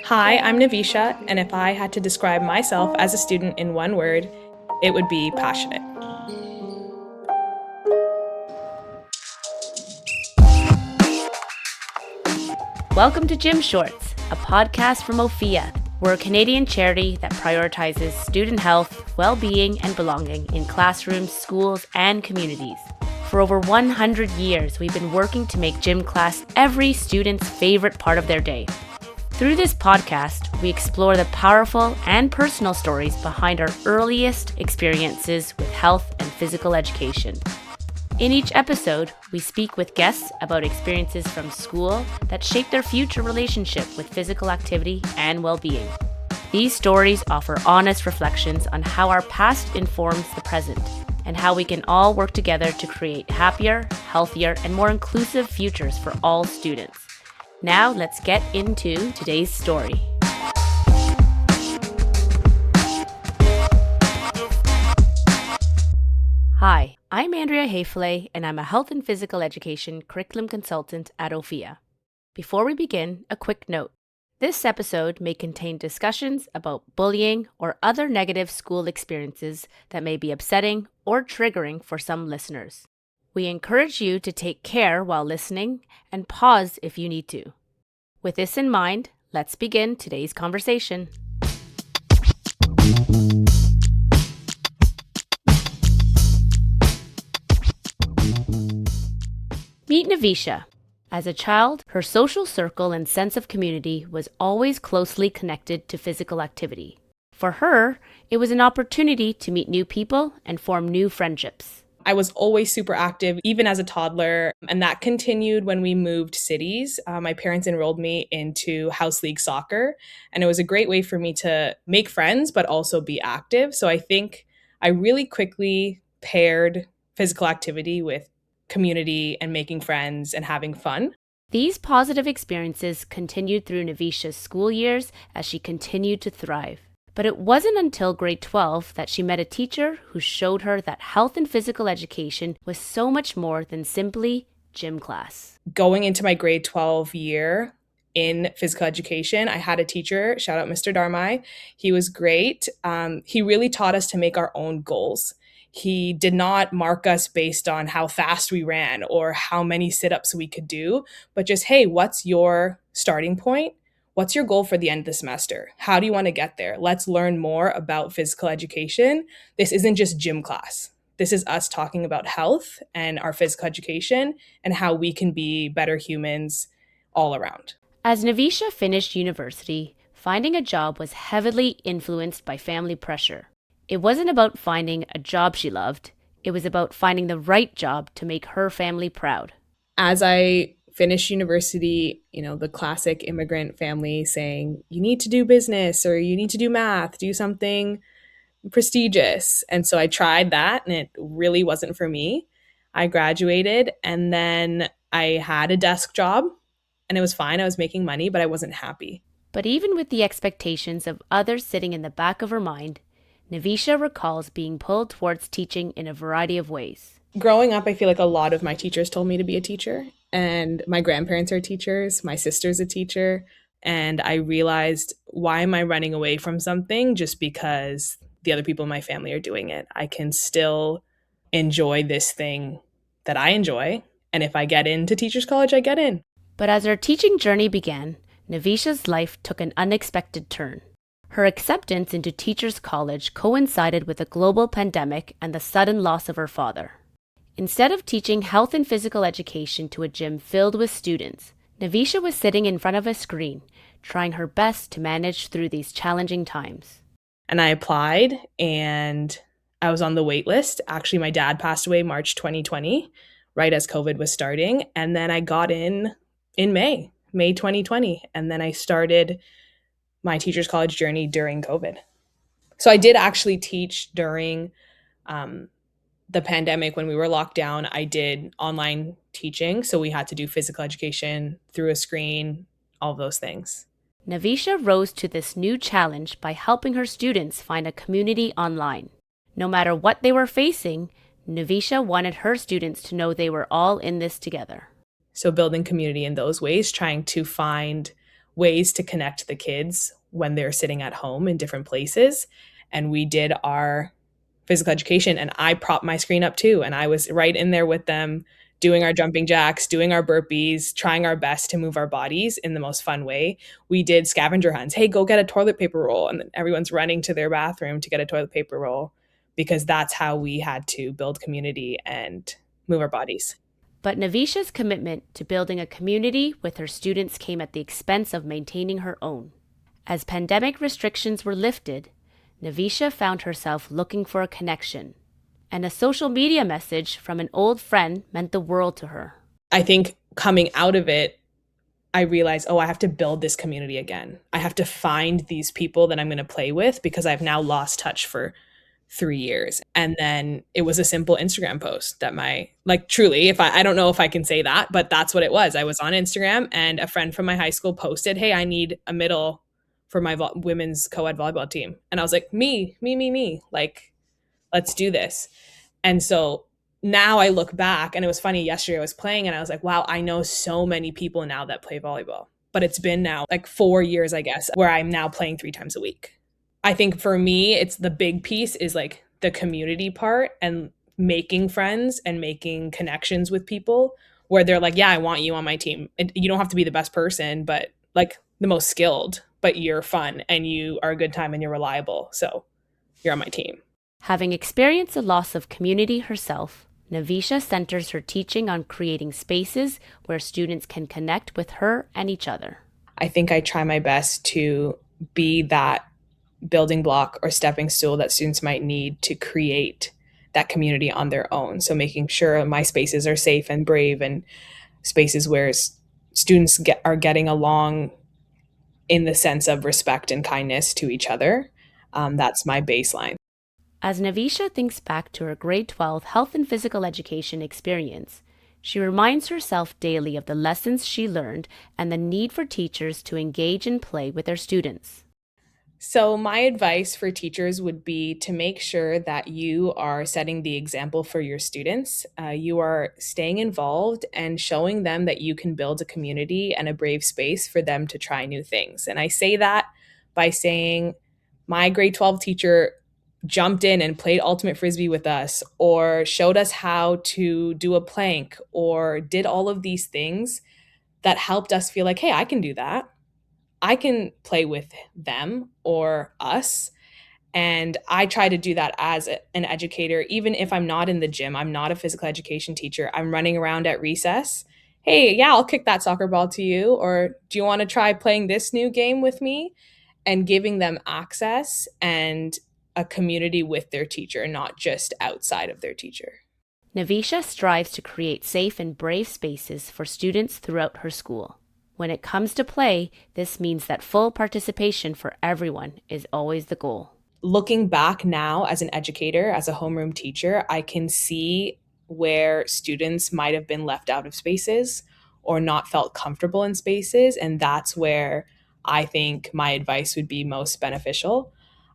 Hi, I'm Niviesha, and if I had to describe myself as a student in one word, it would be passionate. Welcome to Gym Shorts, a podcast from Ophea. We're a Canadian charity that prioritizes student health, well-being, and belonging in classrooms, schools, and communities. For over 100 years, we've been working to make gym class every student's favorite part of their day. Through this podcast, we explore the powerful and personal stories behind our earliest experiences with health and physical education. In each episode, we speak with guests about experiences from school that shape their future relationship with physical activity and well-being. These stories offer honest reflections on how our past informs the present and how we can all work together to create happier, healthier, and more inclusive futures for all students. Now, let's get into today's story. Hi, I'm Andrea Hayfley, and I'm a health and physical education curriculum consultant at Ophea. Before we begin, a quick note. This episode may contain discussions about bullying or other negative school experiences that may be upsetting or triggering for some listeners. We encourage you to take care while listening and pause if you need to. With this in mind, let's begin today's conversation. Meet Niviesha. As a child, her social circle and sense of community was always closely connected to physical activity. For her, it was an opportunity to meet new people and form new friendships. I was always super active, even as a toddler, and that continued when we moved cities. My parents enrolled me into house league soccer, and it was a great way for me to make friends, but also be active. So I think I really quickly paired physical activity with community and making friends and having fun. These positive experiences continued through Niviesha's school years as she continued to thrive. But it wasn't until grade 12 that she met a teacher who showed her that health and physical education was so much more than simply gym class. Going into my grade 12 year in physical education, I had a teacher, shout out Mr. Darmai. He was great. He really taught us to make our own goals. He did not mark us based on how fast we ran or how many sit-ups we could do, but just, hey, what's your starting point? What's your goal for the end of the semester? How do you want to get there? Let's learn more about physical education. This isn't just gym class. This is us talking about health and our physical education and how we can be better humans all around. As Niviesha finished university, finding a job was heavily influenced by family pressure. It wasn't about finding a job she loved. It was about finding the right job to make her family proud. As I finished university, the classic immigrant family saying, you need to do business or you need to do math, do something prestigious. And so I tried that and it really wasn't for me. I graduated and then I had a desk job and it was fine. I was making money, but I wasn't happy. But even with the expectations of others sitting in the back of her mind, Niviesha recalls being pulled towards teaching in a variety of ways. Growing up, I feel like a lot of my teachers told me to be a teacher. And my grandparents are teachers, my sister's a teacher, and I realized, why am I running away from something just because the other people in my family are doing it? I can still enjoy this thing that I enjoy, and if I get into teachers college, I get in. But as her teaching journey began, Niviesha's life took an unexpected turn. Her acceptance into teachers college coincided with a global pandemic and the sudden loss of her father. Instead of teaching health and physical education to a gym filled with students, Niviesha was sitting in front of a screen, trying her best to manage through these challenging times. And I applied and I was on the wait list. Actually, my dad passed away March 2020, right as COVID was starting. And then I got in May 2020. And then I started my teachers college journey during COVID. So I did actually teach during the pandemic. When we were locked down, I did online teaching. So we had to do physical education through a screen, all those things. Niviesha rose to this new challenge by helping her students find a community online. No matter what they were facing, Niviesha wanted her students to know they were all in this together. So building community in those ways, trying to find ways to connect the kids when they're sitting at home in different places. And we did our physical education, and I propped my screen up too. And I was right in there with them, doing our jumping jacks, doing our burpees, trying our best to move our bodies in the most fun way. We did scavenger hunts. Hey, go get a toilet paper roll. And then everyone's running to their bathroom to get a toilet paper roll, because that's how we had to build community and move our bodies. But Niviesha's commitment to building a community with her students came at the expense of maintaining her own. As pandemic restrictions were lifted, Niviesha found herself looking for a connection, and a social media message from an old friend meant the world to her. I think coming out of it, I realized, I have to build this community again. I have to find these people that I'm going to play with, because I've now lost touch for 3 years. And then it was a simple Instagram post that truly, if I don't know if I can say that, but that's what it was. I was on Instagram, and a friend from my high school posted, hey, I need a middle for my women's co-ed volleyball team. And I was like, me, like, let's do this. And so now I look back, and it was funny, yesterday I was playing and I was like, wow, I know so many people now that play volleyball. But it's been now like 4 years, I guess, where I'm now playing 3 times a week. I think for me, it's the big piece is like the community part and making friends and making connections with people where they're like, yeah, I want you on my team. And you don't have to be the best person, but like the most skilled, but you're fun and you are a good time and you're reliable. So you're on my team. Having experienced a loss of community herself, Niviesha centers her teaching on creating spaces where students can connect with her and each other. I think I try my best to be that building block or stepping stool that students might need to create that community on their own. So making sure my spaces are safe and brave, and spaces where students are getting along in the sense of respect and kindness to each other. That's my baseline. As Niviesha thinks back to her grade 12 health and physical education experience, she reminds herself daily of the lessons she learned and the need for teachers to engage and play with their students. So my advice for teachers would be to make sure that you are setting the example for your students. You are staying involved and showing them that you can build a community and a brave space for them to try new things. And I say that by saying my grade 12 teacher jumped in and played ultimate frisbee with us, or showed us how to do a plank, or did all of these things that helped us feel like, hey, I can do that. I can play with them or us. And I try to do that as an educator, even if I'm not in the gym. I'm not a physical education teacher. I'm running around at recess. Hey, yeah, I'll kick that soccer ball to you. Or do you want to try playing this new game with me? And giving them access and a community with their teacher, not just outside of their teacher. Niviesha strives to create safe and brave spaces for students throughout her school. When it comes to play, this means that full participation for everyone is always the goal. Looking back now as an educator, as a homeroom teacher, I can see where students might have been left out of spaces or not felt comfortable in spaces. And that's where I think my advice would be most beneficial.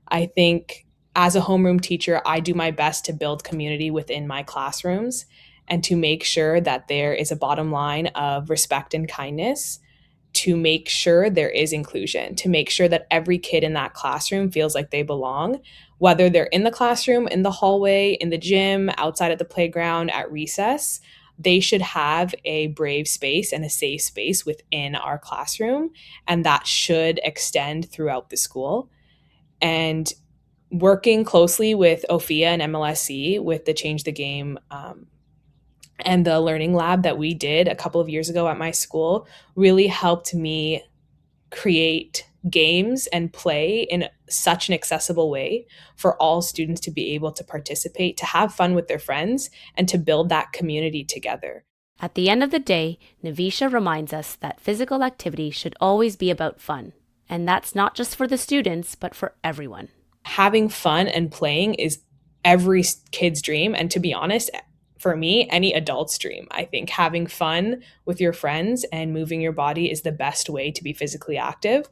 I think as a homeroom teacher, I do my best to build community within my classrooms and to make sure that there is a bottom line of respect and kindness, to make sure there is inclusion, to make sure that every kid in that classroom feels like they belong, whether they're in the classroom, in the hallway, in the gym, outside at the playground, at recess. They should have a brave space and a safe space within our classroom, and that should extend throughout the school. And working closely with Ophea and MLSC with the Change the Game and the learning lab that we did a couple of years ago at my school really helped me create games and play in such an accessible way for all students to be able to participate, to have fun with their friends, and to build that community together. At the end of the day, Niviesha reminds us that physical activity should always be about fun. And that's not just for the students, but for everyone. Having fun and playing is every kid's dream. And to be honest, for me, any adult's dream. I think having fun with your friends and moving your body is the best way to be physically active.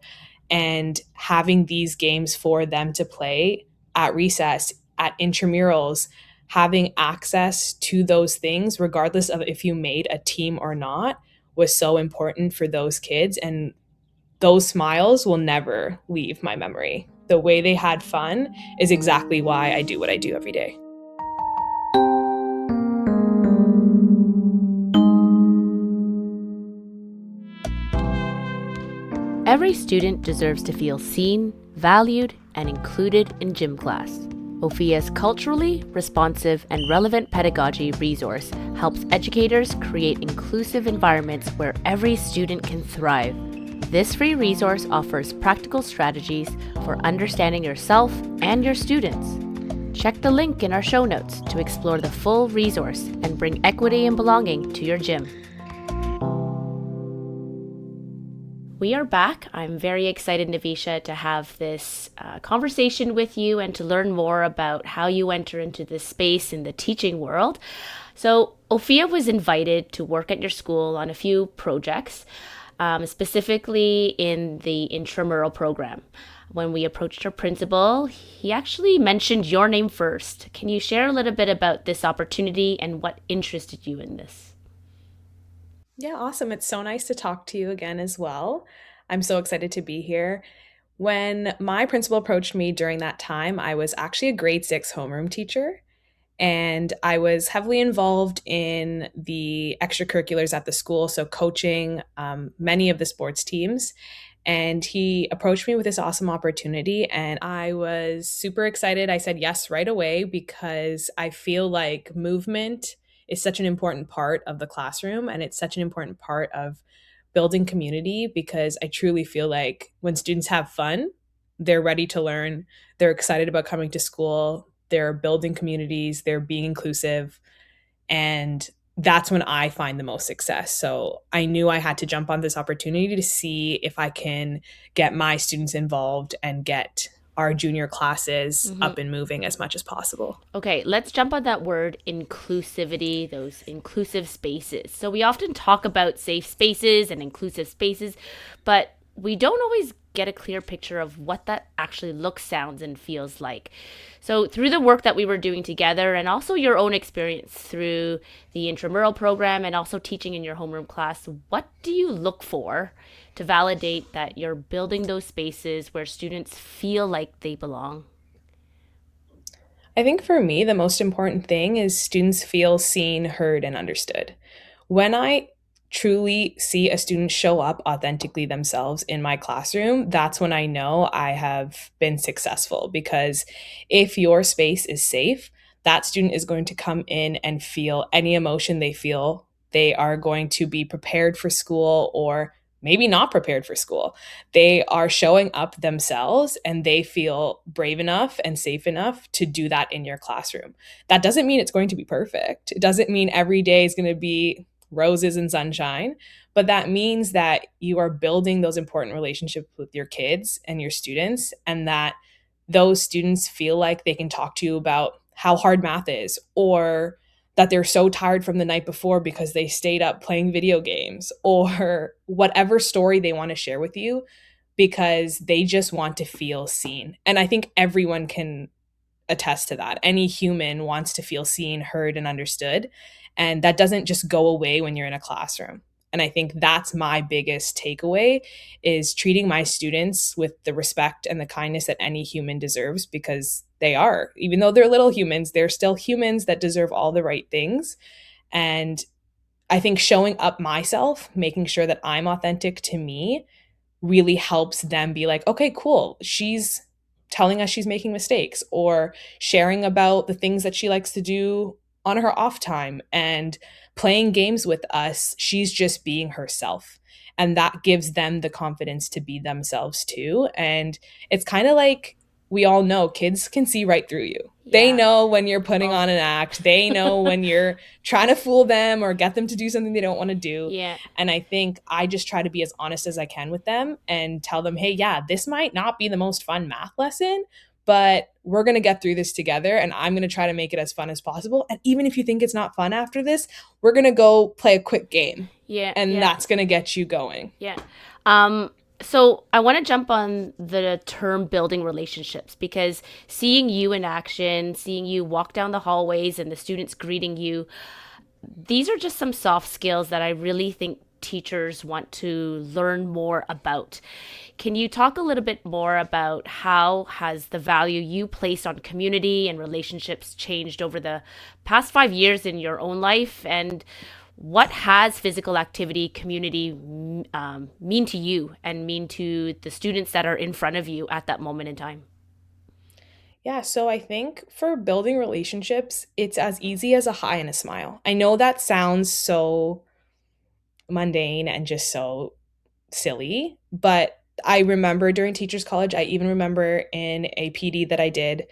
And having these games for them to play at recess, at intramurals, having access to those things, regardless of if you made a team or not, was so important for those kids. And those smiles will never leave my memory. The way they had fun is exactly why I do what I do every day. Every student deserves to feel seen, valued, and included in gym class. Ophea's culturally responsive and relevant pedagogy resource helps educators create inclusive environments where every student can thrive. This free resource offers practical strategies for understanding yourself and your students. Check the link in our show notes to explore the full resource and bring equity and belonging to your gym. We are back. I'm very excited, Niviesha, to have this conversation with you and to learn more about how you enter into this space in the teaching world. So, Ophea was invited to work at your school on a few projects, specifically in the intramural program. When we approached her principal, he actually mentioned your name first. Can you share a little bit about this opportunity and what interested you in this? Yeah, awesome. It's so nice to talk to you again as well. I'm so excited to be here. When my principal approached me during that time, I was actually a grade 6 homeroom teacher, and I was heavily involved in the extracurriculars at the school, so coaching many of the sports teams. And he approached me with this awesome opportunity, and I was super excited. I said yes right away because I feel like movement is such an important part of the classroom, and it's such an important part of building community because I truly feel like when students have fun, they're ready to learn, they're excited about coming to school, they're building communities, they're being inclusive, and that's when I find the most success. So I knew I had to jump on this opportunity to see if I can get my students involved and get our junior classes up and moving as much as possible. Okay, let's jump on that word inclusivity, those inclusive spaces. So we often talk about safe spaces and inclusive spaces, but we don't always get a clear picture of what that actually looks, sounds, and feels like. So through the work that we were doing together and also your own experience through the intramural program and also teaching in your homeroom class, what do you look for to validate that you're building those spaces where students feel like they belong? I think for me, the most important thing is students feel seen, heard, and understood. When I truly see a student show up authentically themselves in my classroom, that's when I know I have been successful. Because if your space is safe, that student is going to come in and feel any emotion they feel. They are going to be prepared for school or maybe not prepared for school. They are showing up themselves and they feel brave enough and safe enough to do that in your classroom. That doesn't mean it's going to be perfect. It doesn't mean every day is going to be roses and sunshine, but that means that you are building those important relationships with your kids and your students, and that those students feel like they can talk to you about how hard math is, or that they're so tired from the night before because they stayed up playing video games, or whatever story they want to share with you because they just want to feel seen. And I think everyone can attest to that. Any human wants to feel seen, heard, and understood. And that doesn't just go away when you're in a classroom. And I think that's my biggest takeaway is treating my students with the respect and the kindness that any human deserves, because they are. Even though they're little humans, they're still humans that deserve all the right things. And I think showing up myself, making sure that I'm authentic to me, really helps them be like, okay, cool. She's telling us she's making mistakes, or sharing about the things that she likes to do on her off time and playing games with us. She's just being herself. And that gives them the confidence to be themselves too. And it's kind of like, we all know kids can see right through you. They Yeah. know when you're putting on an act. They know when you're trying to fool them or get them to do something they don't want to do. Yeah. And I think I just try to be as honest as I can with them and tell them, hey, yeah, this might not be the most fun math lesson, but we're going to get through this together, and I'm going to try to make it as fun as possible. And even if you think it's not fun after this, we're going to go play a quick game. Yeah. And that's going to get you going. Yeah. So I want to jump on the term building relationships, because seeing you in action, seeing you walk down the hallways and the students greeting you, these are just some soft skills that I really think teachers want to learn more about. Can you talk a little bit more about how has the value you place on community and relationships changed over the past 5 years in your own life? And what has physical activity community mean to you and mean to the students that are in front of you at that moment in time? Yeah, so I think for building relationships, it's as easy as a hi and a smile. I know that sounds so mundane and just so silly, but I remember during teachers college, I even remember in a PD that I did,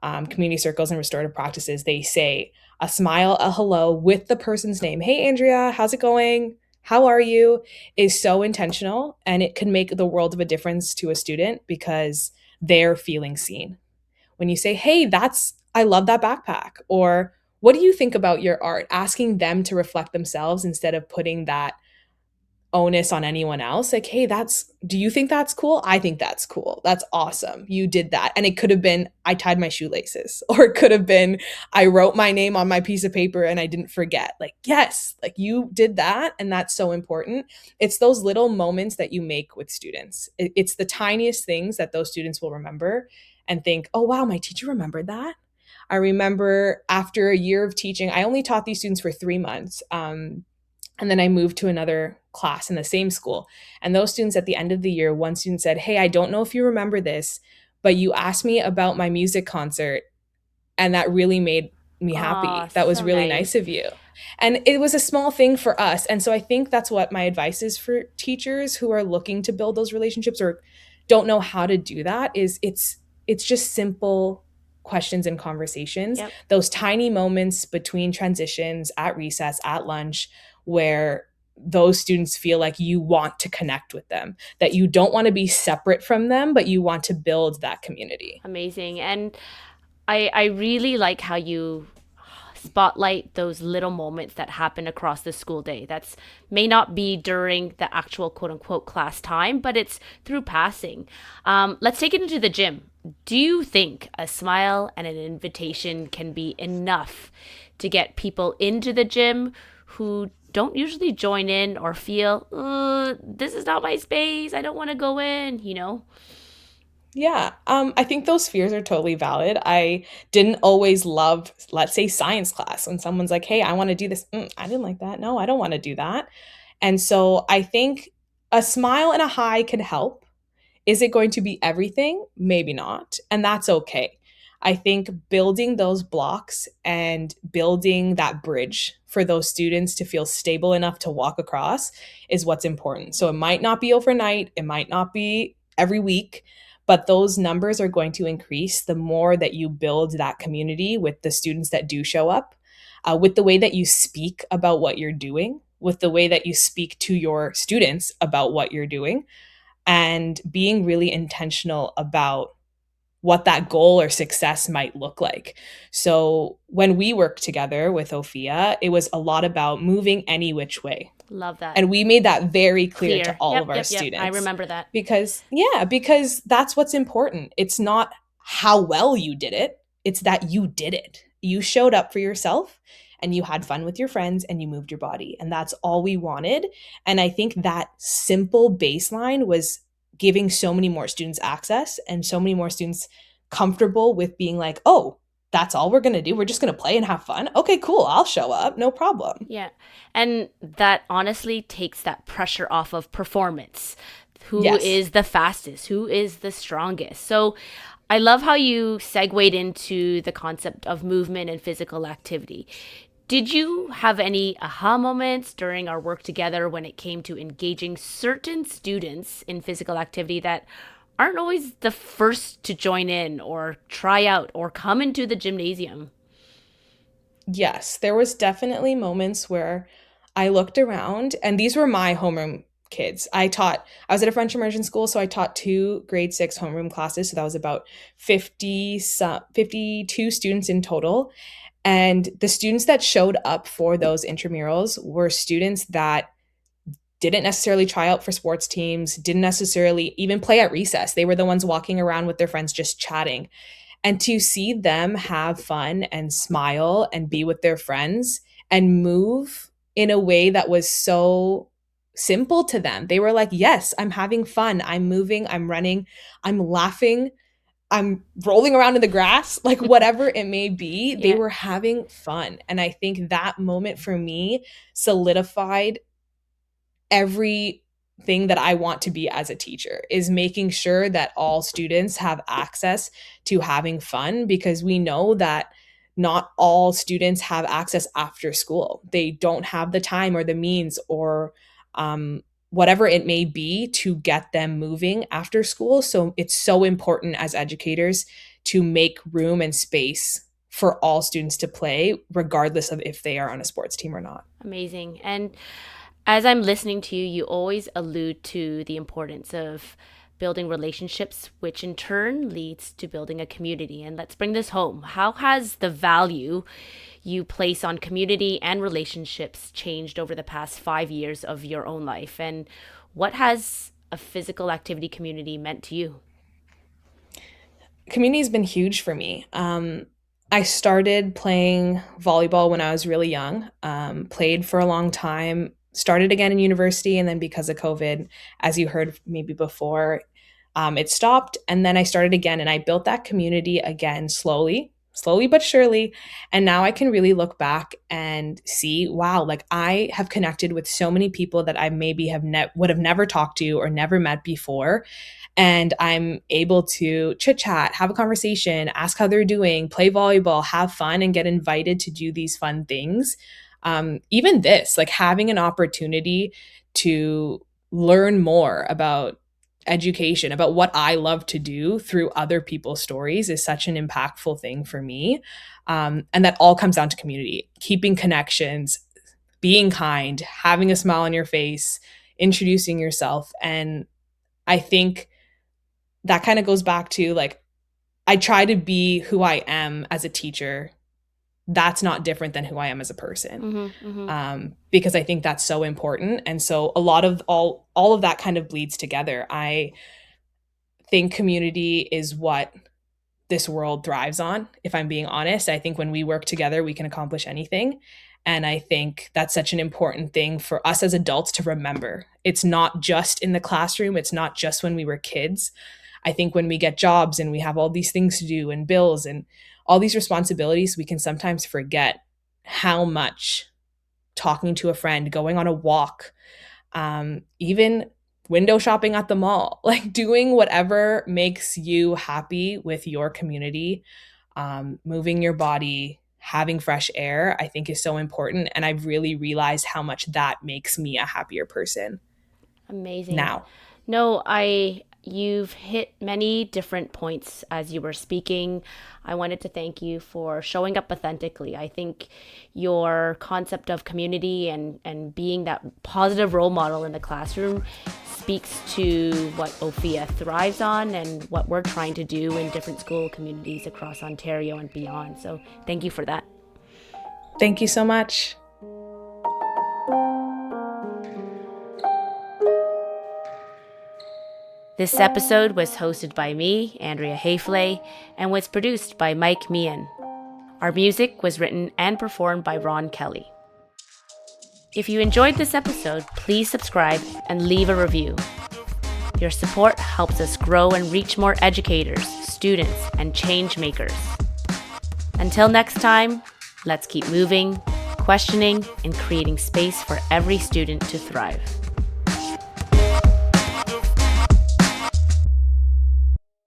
community circles and restorative practices, they say a smile, a hello with the person's name. Hey Andrea, how's it going? How are you? Is so intentional, and it can make the world of a difference to a student because they're feeling seen. When you say, hey, that's, I love that backpack, or what do you think about your art? Asking them to reflect themselves instead of putting that onus on anyone else. Like, hey, do you think that's cool? I think that's cool. That's awesome. You did that. And it could have been, I tied my shoelaces, or it could have been, I wrote my name on my piece of paper and I didn't forget. Like, yes, like you did that. And that's so important. It's those little moments that you make with students. It's the tiniest things that those students will remember and think, oh, wow, my teacher remembered that. I remember after a year of teaching, I only taught these students for 3 months. And then I moved to another class in the same school. And those students at the end of the year, one student said, hey, I don't know if you remember this, but you asked me about my music concert. And that really made me Oh, happy. That was so really nice nice. of you. And it was a small thing for us. And so I think that's what my advice is for teachers who are looking to build those relationships or don't know how to do that is it's just simple questions and conversations, Yep. those tiny moments between transitions at recess, at lunch, where those students feel like you want to connect with them, that you don't want to be separate from them, but you want to build that community. Amazing. And I really like how you spotlight those little moments that happen across the school day. That's may not be during the actual quote unquote class time, but it's through passing. Let's take it into the gym. Do you think a smile and an invitation can be enough to get people into the gym who don't usually join in or feel, this is not my space, I don't want to go in? Yeah, I think those fears are totally valid. I didn't always love, let's say, science class when someone's like, hey, I want to do this. I didn't like that. No, I don't want to do that. And so I think a smile and a hi can help. Is it going to be everything? Maybe not. And that's okay. I think building those blocks and building that bridge for those students to feel stable enough to walk across is what's important. So it might not be overnight, it might not be every week, but those numbers are going to increase the more that you build that community with the students that do show up, with the way that you speak about what you're doing, with the way that you speak to your students about what you're doing and being really intentional about what that goal or success might look like. So when we worked together with Ophea, it was a lot about moving any which way. Love that. And we made that very clear to Clear. all Yep, of our yep, yep. I students remember that. because, yeah, because that's what's important. It's not how well you did it, it's that you did it. You showed up for yourself and you had fun with your friends and you moved your body. And that's all we wanted. And I think that simple baseline was giving so many more students access and so many more students comfortable with being like, oh, that's all we're going to do. We're just going to play and have fun. Okay, cool. I'll show up. No problem. Yeah. And that honestly takes that pressure off of performance. Who Yes. is the fastest? Who is the strongest? So I love how you segued into the concept of movement and physical activity. Did you have any aha moments during our work together when it came to engaging certain students in physical activity that aren't always the first to join in or try out or come into the gymnasium? Yes, there was definitely moments where I looked around and these were my homeroom kids. I was at a French immersion school, so I taught two grade 6 homeroom classes, so that was about 52 students in total. And the students that showed up for those intramurals were students that didn't necessarily try out for sports teams, didn't necessarily even play at recess. They were the ones walking around with their friends just chatting. And to see them have fun and smile and be with their friends and move in a way that was so simple to them. They were like, yes, I'm having fun. I'm moving, I'm running, I'm laughing, I'm rolling around in the grass, like whatever it may be, they Yeah. were having fun. And I think that moment for me solidified everything that I want to be as a teacher, is making sure that all students have access to having fun, because we know that not all students have access after school. They don't have the time or the means or whatever it may be to get them moving after school. So it's so important as educators to make room and space for all students to play, regardless of if they are on a sports team or not. Amazing. And as I'm listening to you, you always allude to the importance of building relationships, which in turn leads to building a community. And let's bring this home. How has the value you place on community and relationships changed over the past 5 years of your own life? And what has a physical activity community meant to you? Community has been huge for me. I started playing volleyball when I was really young, played for a long time, started again in university. And then because of COVID, as you heard maybe before, it stopped. And then I started again and I built that community again slowly but surely. And now I can really look back and see, wow, like I have connected with so many people that I maybe would have never talked to or never met before, and I'm able to chit chat, have a conversation, ask how they're doing, play volleyball, have fun, and get invited to do these fun things. Even this, like having an opportunity to learn more about education, about what I love to do through other people's stories, is such an impactful thing for me. And that all comes down to community, keeping connections, being kind, having a smile on your face, introducing yourself. And I think that kind of goes back to like, I try to be who I am as a teacher. That's not different than who I am as a person. Because I think that's so important. And so a lot of all of that kind of bleeds together. I think community is what this world thrives on. If I'm being honest, I think when we work together, we can accomplish anything. And I think that's such an important thing for us as adults to remember. It's not just in the classroom. It's not just when we were kids. I think when we get jobs and we have all these things to do and bills and all these responsibilities, we can sometimes forget how much talking to a friend, going on a walk, even window shopping at the mall, like doing whatever makes you happy with your community, moving your body, having fresh air, I think is so important. And I've really realized how much that makes me a happier person Amazing. now. No, you've hit many different points as you were speaking. I wanted to thank you for showing up authentically. I think your concept of community and being that positive role model in the classroom speaks to what Ophea thrives on and what we're trying to do in different school communities across Ontario and beyond. So thank you for that. Thank you so much. This episode was hosted by me, Andrea Hayflay, and was produced by Mike Meehan. Our music was written and performed by Ron Kelly. If you enjoyed this episode, please subscribe and leave a review. Your support helps us grow and reach more educators, students, and change makers. Until next time, let's keep moving, questioning, and creating space for every student to thrive.